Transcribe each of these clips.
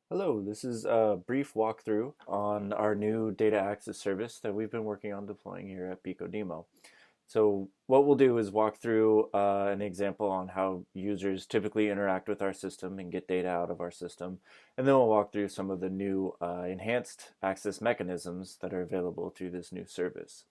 Hello, this is a brief walkthrough on our new data access service that we've been working on deploying here at BCO-DMO. So what we'll do is walk through an example on how users typically interact with our system and get data out of our system. And then we'll walk through some of the new enhanced access mechanisms that are available through this new service.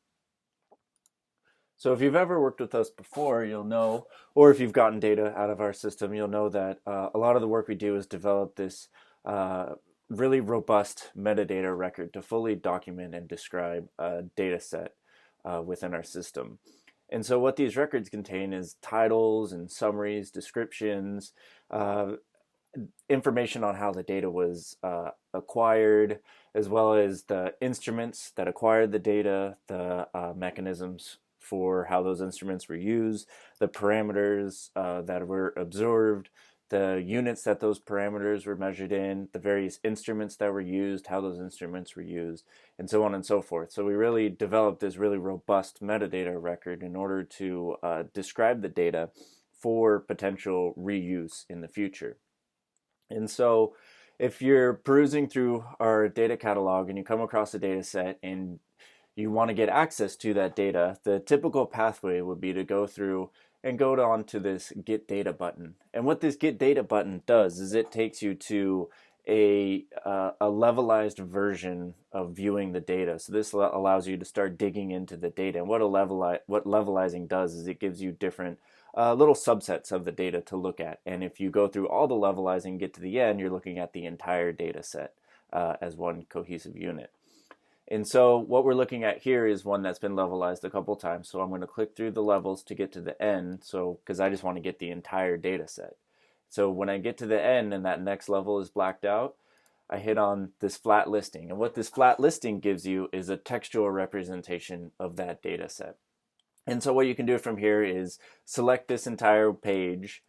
So if you've ever worked with us before, you'll know, or if you've gotten data out of our system, you'll know that a lot of the work we do is develop this uh, really robust metadata record to fully document and describe a data set within our system. And so what these records contain is titles and summaries, descriptions, uh, information on how the data was acquired, as well as the instruments that acquired the data, the mechanisms for how those instruments were used, the parameters that were observed, the units that those parameters were measured in, the various instruments that were used, how those instruments were used, and so on and so forth. So we really developed this really robust metadata record in order to describe the data for potential reuse in the future. And so if you're perusing through our data catalog and you come across a data set and you want to get access to that data, the typical pathway would be to go through and go on to this Get Data button. And what this Get Data button does is it takes you to a levelized version of viewing the data. So this allows you to start digging into the data. And what levelizing does is it gives you different little subsets of the data to look at. And if you go through all the levelizing and get to the end, you're looking at the entire data set as one cohesive unit. And so what we're looking at here is one that's been levelized a couple times. So I'm going to click through the levels to get to the end. So because I just want to get the entire data set. So when I get to the end and that next level is blacked out, I hit on this flat listing. And what this flat listing gives you is a textual representation of that data set. And so what you can do from here is select this entire page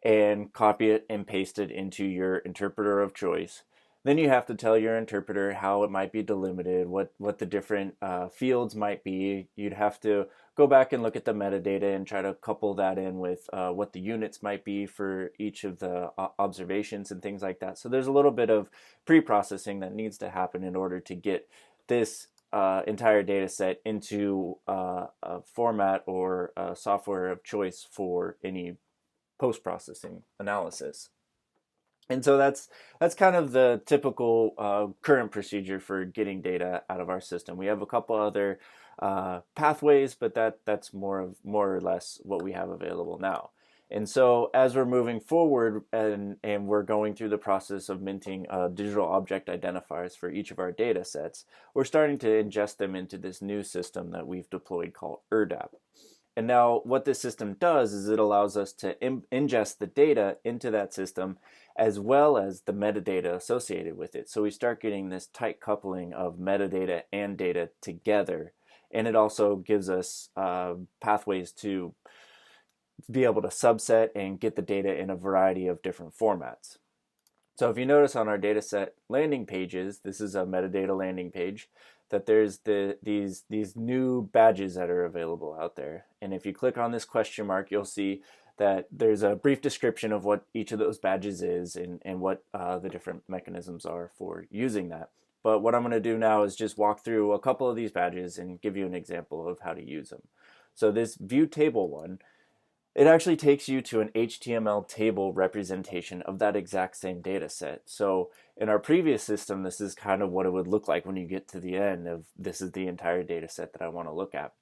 and copy it and paste it into your interpreter of choice. Then you have to tell your interpreter how it might be delimited, what the different fields might be. You'd have to go back and look at the metadata and try to couple that in with what the units might be for each of the observations and things like that. So there's a little bit of pre-processing that needs to happen in order to get this entire data set into a format or a software of choice for any post-processing analysis. And so that's kind of the typical current procedure for getting data out of our system. We have a couple other pathways, but that's more or less what we have available now. And so as we're moving forward and we're going through the process of minting digital object identifiers for each of our data sets, we're starting to ingest them into this new system that we've deployed called ERDDAP. And now what this system does is it allows us to ingest the data into that system as well as the metadata associated with it. So we start getting this tight coupling of metadata and data together. And it also gives us pathways to be able to subset and get the data in a variety of different formats. So if you notice on our dataset landing pages, this is a metadata landing page, that there's these new badges that are available out there. And if you click on this question mark, you'll see that there's a brief description of what each of those badges is and what the different mechanisms are for using that. But what I'm going to do now is just walk through a couple of these badges and give you an example of how to use them. So this view table one, it actually takes you to an HTML table representation of that exact same data set. So in our previous system, this is kind of what it would look like when you get to the end of this is the entire data set that I want to look at.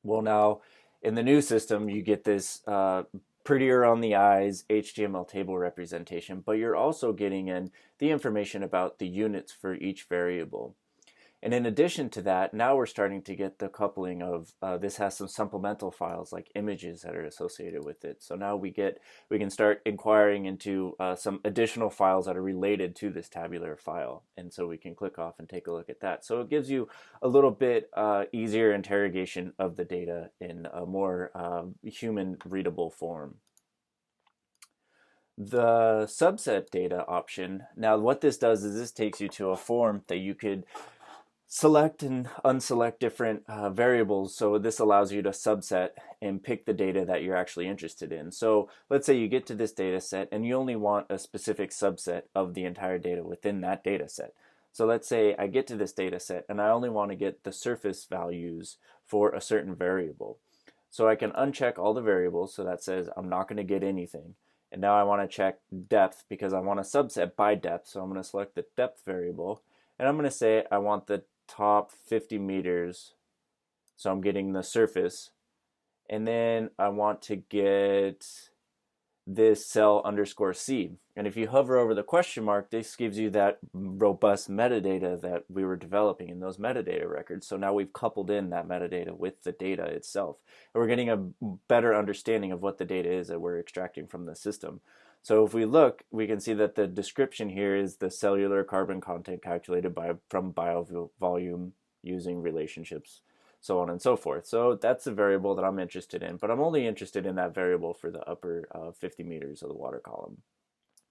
Well, now in the new system, you get this prettier on the eyes HTML table representation, but you're also getting in the information about the units for each variable. And in addition to that, now we're starting to get the coupling of this has some supplemental files like images that are associated with it. So now we can start inquiring into some additional files that are related to this tabular file. And so we can click off and take a look at that. So it gives you a little bit easier interrogation of the data in a more human readable form. The subset data option, now what this does is this takes you to a form that you could select and unselect different variables. So this allows you to subset and pick the data that you're actually interested in. So let's say you get to this data set and you only want a specific subset of the entire data within that data set. So let's say I get to this data set and I only want to get the surface values for a certain variable. So I can uncheck all the variables, so that says I'm not going to get anything. And now I want to check depth because I want a subset by depth. So I'm going to select the depth variable and I'm going to say I want the top 50 meters, so I'm getting the surface, and then I want to get this cell underscore C. And if you hover over the question mark, this gives you that robust metadata that we were developing in those metadata records. So now we've coupled in that metadata with the data itself, and we're getting a better understanding of what the data is that we're extracting from the system. So if we look, we can see that the description here is the cellular carbon content calculated from biovolume using relationships, so on and so forth. So that's the variable that I'm interested in, but I'm only interested in that variable for the upper 50 meters of the water column.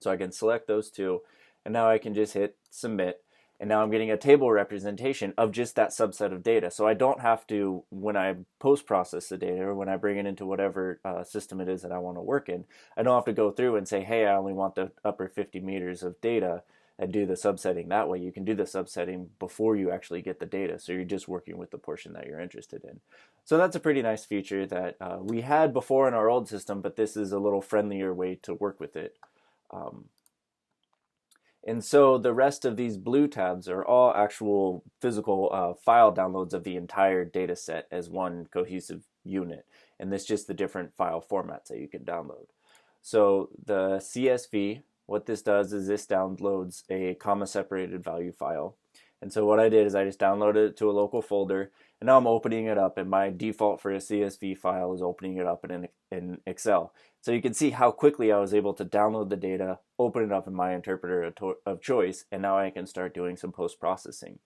So I can select those two, and now I can just hit submit, and now I'm getting a table representation of just that subset of data. So I don't have to, when I post-process the data or when I bring it into whatever system it is that I want to work in, I don't have to go through and say, hey, I only want the upper 50 meters of data and do the subsetting that way. You can do the subsetting before you actually get the data, so you're just working with the portion that you're interested in. So that's a pretty nice feature that we had before in our old system, but this is a little friendlier way to work with it. And so the rest of these blue tabs are all actual physical file downloads of the entire data set as one cohesive unit. And this is just the different file formats that you can download. So the CSV, what this does is this downloads a comma separated value file. And so what I did is I just downloaded it to a local folder, and now I'm opening it up, and my default for a CSV file is opening it up in Excel. So you can see how quickly I was able to download the data, open it up in my interpreter of choice, and now I can start doing some post-processing.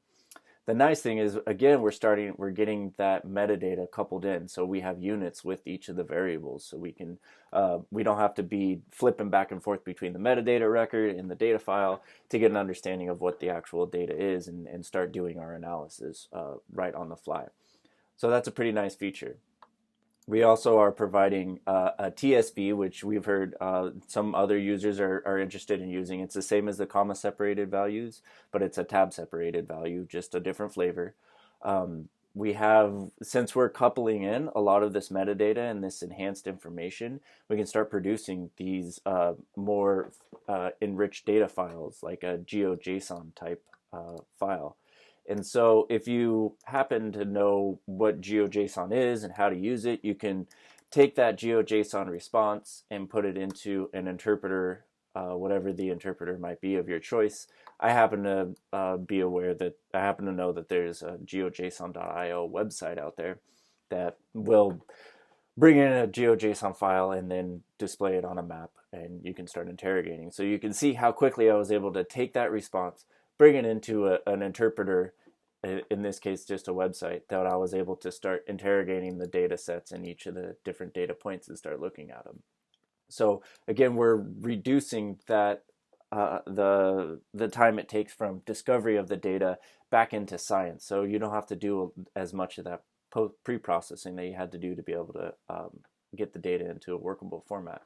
The nice thing is, again, we're getting that metadata coupled in, so we have units with each of the variables, so we don't have to be flipping back and forth between the metadata record and the data file to get an understanding of what the actual data is and start doing our analysis right on the fly. So that's a pretty nice feature. We also are providing a TSV, which we've heard some other users are interested in using. It's the same as the comma separated values, but it's a tab separated value, just a different flavor. We have, since we're coupling in a lot of this metadata and this enhanced information, we can start producing these more enriched data files, like a GeoJson type file. And so if you happen to know what GeoJson is and how to use it, you can take that GeoJson response and put it into an interpreter, whatever the interpreter might be of your choice. I happen to know that there's a geojson.io website out there that will bring in a GeoJson file and then display it on a map, and you can start interrogating. So you can see how quickly I was able to take that response, bring it into an interpreter, in this case just a website, that I was able to start interrogating the data sets and each of the different data points and start looking at them. So again, we're reducing that the time it takes from discovery of the data back into science. So you don't have to do as much of that pre-processing that you had to do to be able to get the data into a workable format.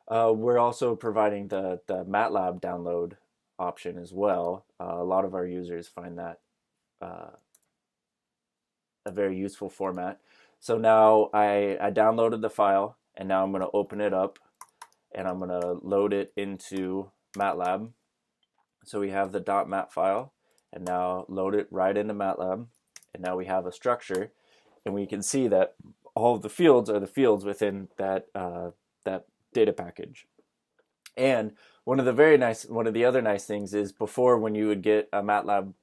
We're also providing the Matlab download option as well. A lot of our users find that a very useful format. So now I downloaded the file, and now I'm going to open it up and I'm going to load it into Matlab. So we have the .mat file, and now load it right into Matlab, and now we have a structure, and we can see that all of the fields are the fields within that that data package. And one of the other nice things is, before, when you would get a Matlab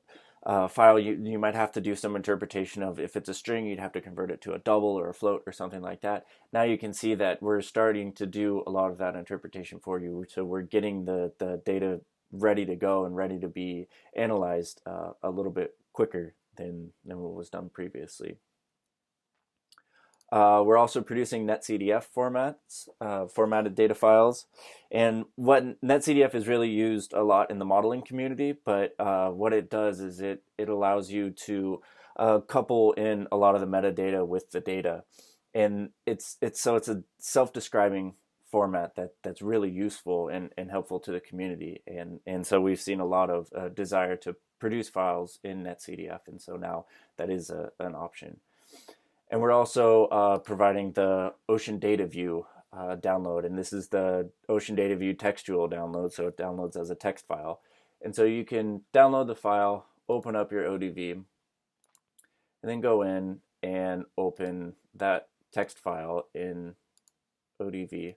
file, you might have to do some interpretation of, if it's a string, you'd have to convert it to a double or a float or something like that. Now you can see that we're starting to do a lot of that interpretation for you. So we're getting the data ready to go and ready to be analyzed a little bit quicker than what was done previously. We're also producing netCDF formats, formatted data files. And what netCDF is really used a lot in the modeling community, but what it does is it allows you to couple in a lot of the metadata with the data. And it's a self-describing format that's really useful and helpful to the community. And so we've seen a lot of desire to produce files in netCDF. And so now that is an option. And we're also providing the Ocean Data View download. And this is the Ocean Data View textual download. So it downloads as a text file. And so you can download the file, open up your ODV, and then go in and open that text file in ODV.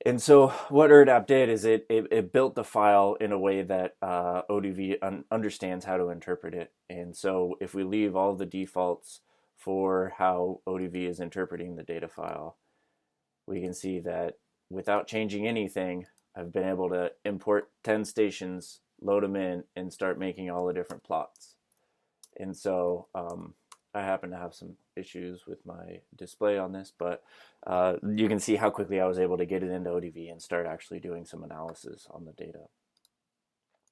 And so what ERDDAP did is it built the file in a way that ODV understands how to interpret it. And so if we leave all the defaults for how ODV is interpreting the data file, we can see that without changing anything, I've been able to import 10 stations, load them in, and start making all the different plots. And so I happen to have some issues with my display on this, but you can see how quickly I was able to get it into ODV and start actually doing some analysis on the data.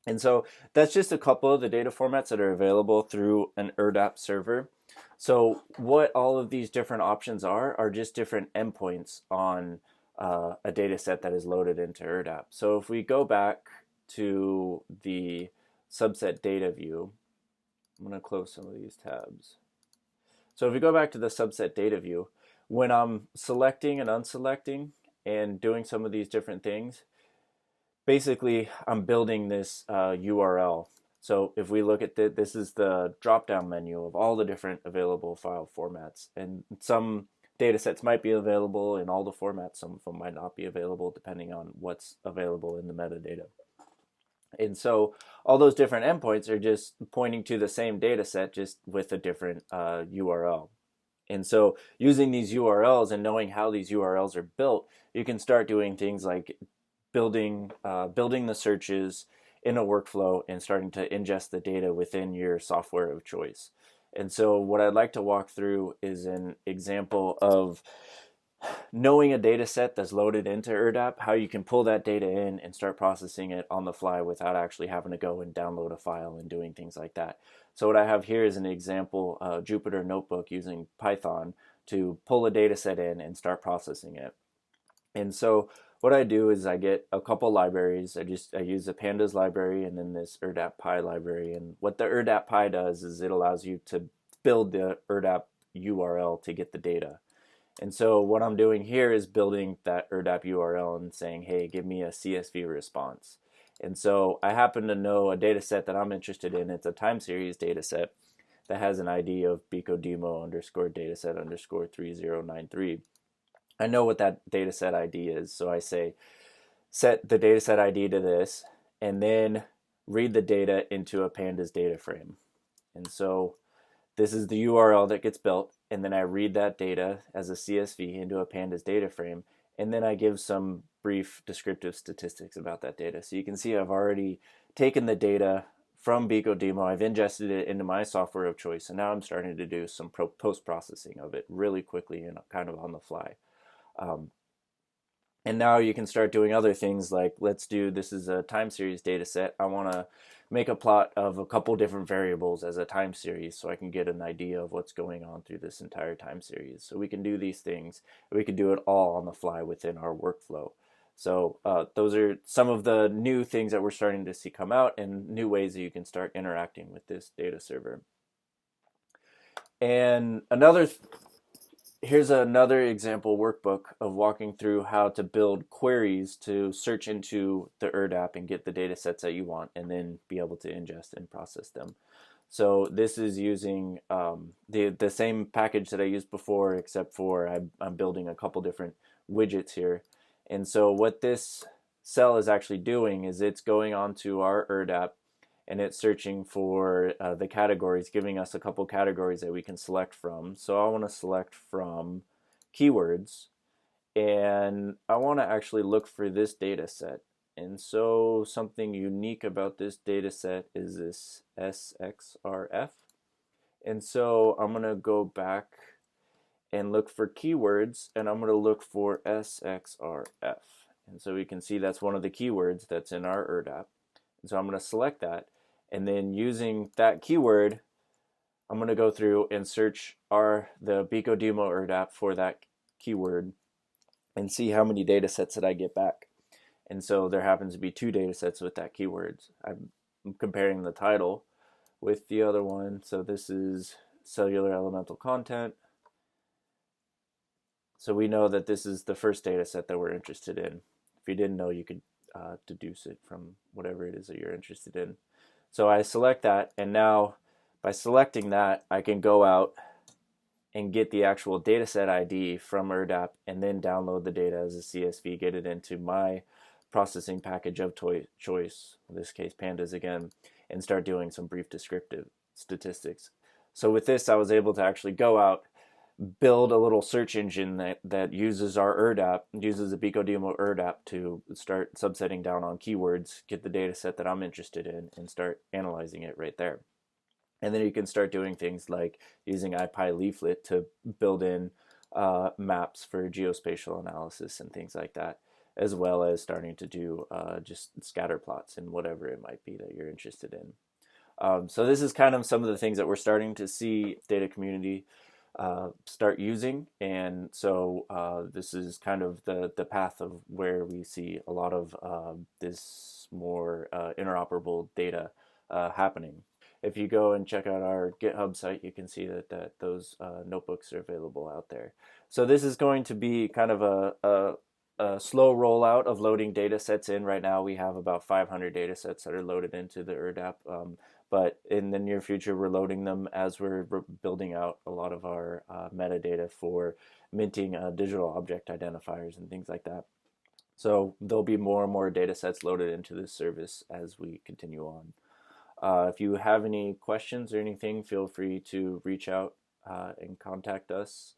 And so that's just a couple of the data formats that are available through an ERDDAP server. So what all of these different options are just different endpoints on a data set that is loaded into ERDDAP. So if we go back to the subset data view, I'm going to close some of these tabs. So if we go back to the subset data view, when I'm selecting and unselecting and doing some of these different things, basically I'm building this URL. So if we look at this is the drop-down menu of all the different available file formats. And some data sets might be available in all the formats. Some of them might not be available depending on what's available in the metadata. And so all those different endpoints are just pointing to the same data set, just with a different URL. And so using these URLs and knowing how these URLs are built, you can start doing things like building the searches in a workflow and starting to ingest the data within your software of choice. And so what I'd like to walk through is an example of knowing a data set that's loaded into ERDDAP, how you can pull that data in and start processing it on the fly without actually having to go and download a file and doing things like that. So what I have here is an example Jupyter notebook using Python to pull a data set in and start processing it. And so what I do is I get a couple libraries. I use the pandas library and then this ERDDAP Py library. And what the ERDDAP Py does is it allows you to build the ERDDAP URL to get the data. And so what I'm doing here is building that ERDDAP URL and saying, hey, give me a CSV response. And so I happen to know a data set that I'm interested in. It's a time series data set that has an ID of BCO-DMO _dataset _3093. I know what that data set ID is. So I say, set the data set ID to this, and then read the data into a pandas data frame. And so this is the URL that gets built, and then I read that data as a CSV into a pandas data frame, and then I give some brief descriptive statistics about that data. So you can see I've already taken the data from BCO-DMO, I've ingested it into my software of choice, and now I'm starting to do some post-processing of it really quickly and kind of on the fly. And now you can start doing other things like, this is a time series data set. I want to make a plot of a couple different variables as a time series so I can get an idea of what's going on through this entire time series. So we can do these things. We can do it all on the fly within our workflow. So those are some of the new things that we're starting to see come out and new ways that you can start interacting with this data server. And here's another example workbook of walking through how to build queries to search into the ERDDAP and get the data sets that you want and then be able to ingest and process them. So this is using the same package that I used before, except for I'm building a couple different widgets here. And so what this cell is actually doing is it's going onto our ERDDAP and it's searching for the categories, giving us a couple categories that we can select from. So I want to select from keywords, and I want to actually look for this data set. And so something unique about this data set is this SXRF. And so I'm going to go back and look for keywords, and I'm going to look for SXRF. And so we can see that's one of the keywords that's in our ERDDAP. And so I'm going to select that, and then using that keyword, I'm going to go through and search the BCO-DMO ERDDAP for that keyword and see how many data sets that I get back. And so there happens to be 2 data sets with that keywords. I'm comparing the title with the other one. So this is cellular elemental content. So we know that this is the first data set that we're interested in. If you didn't know, you could deduce it from whatever it is that you're interested in. So I select that, and now by selecting that, I can go out and get the actual dataset ID from ERDDAP and then download the data as a CSV, get it into my processing package of choice, in this case pandas again, and start doing some brief descriptive statistics. So with this, I was able to actually go out, build a little search engine that uses our ERDDAP, uses the BCO-DMO ERDDAP to start subsetting down on keywords, get the data set that I'm interested in, and start analyzing it right there. And then you can start doing things like using IPyLeaflet to build in maps for geospatial analysis and things like that, as well as starting to do just scatter plots and whatever it might be that you're interested in. So this is kind of some of the things that we're starting to see data community start using, and so this is kind of the path of where we see a lot of this more interoperable data happening. If you go and check out our GitHub site, you can see that those notebooks are available out there. So this is going to be kind of a slow rollout of loading data sets in. Right now we have about 500 data sets that are loaded into the ERDDAP, but in the near future we're loading them as we're building out a lot of our metadata for minting digital object identifiers and things like that. So there'll be more and more data sets loaded into this service as we continue on. If you have any questions or anything, feel free to reach out and contact us.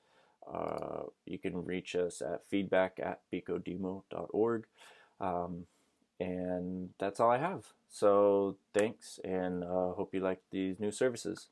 You can reach us at feedback@bcodemo.org. And that's all I have. So thanks, and hope you like these new services.